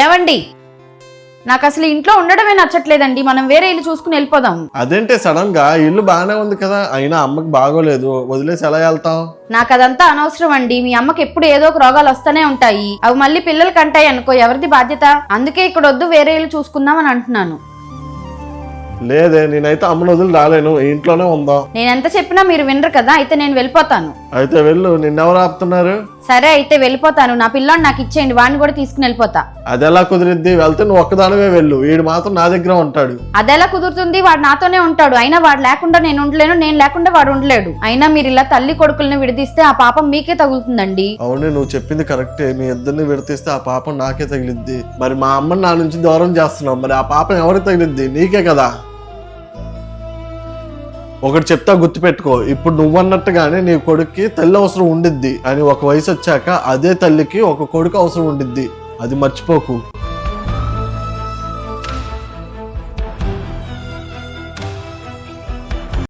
ఏవండి, నాకు అసలు ఇంట్లో ఉండడమే నచ్చట్లేదండి. మనం వేరే ఇల్లు చూసుకుని వెళ్ళిపోదాం. అదేంటే సడన్ గా? ఇల్లు బాగానే ఉంది కదా, అయినా అమ్మకి బాగోలేదు, వదిలేసి ఎలా వెళ్తాం? నాకు అదంతా అనవసరం అండి. మీ అమ్మకి ఎప్పుడు ఏదో ఒక రోగాలు వస్తూనే ఉంటాయి. అవి మళ్ళీ పిల్లలకి అంటాయి అనుకో, ఎవరిది బాధ్యత? అందుకే ఇక్కడ వద్దు, వేరే ఇల్లు చూసుకుందాం అని అంటున్నాను. లేదే, నేనైతే అమ్మను వదిలి రాలేను, ఇంట్లోనే ఉందాం. నేను ఎంత చెప్పినా మీరు వినరు కదా, అయితే నేను వెళ్ళిపోతాను. అయితే వెళ్ళు, నిన్నెవరు ఆపుతున్నారు? సరే అయితే వెళ్ళిపోతాను. నా పిల్లోని నాకు ఇచ్చేయండి, వాడిని కూడా తీసుకుని వెళ్ళిపోతా. అదెలా కుదిరిద్ది? వెళ్తే నువ్వు ఒక్కదానివే వెళ్ళు, వీడు మాత్రం నా దగ్గర ఉంటాడు. అదెలా కుదురుతుంది? వాడు నాతోనే ఉంటాడు. అయినా వాడు లేకుండా నేను ఉండలేను, నేను లేకుండా వాడు ఉండలేడు. అయినా మీరు ఇలా తల్లి కొడుకుల్ని విడదీస్తే ఆ పాపం మీకే తగులుతుందండి. అవునే, నువ్వు చెప్పింది కరెక్టే. మీ ఇద్దరిని విడతీస్తే ఆ పాపం నాకే తగిలిద్ది. మరి మా అమ్మని నా నుంచి దూరం చేస్తున్నావు, మరి ఆ పాపం ఎవరికి తగిలిద్ది? నీకే కదా. ఒకటి చెప్తా, గుర్తుపెట్టుకో. ఇప్పుడు నువ్వన్నట్టుగానే నీ కొడుక్కి తల్లి అవసరం ఉండిద్ది, అని ఒక వయసు వచ్చాక అదే తల్లికి ఒక కొడుకు అవసరం ఉండిద్ది. అది మర్చిపోకు.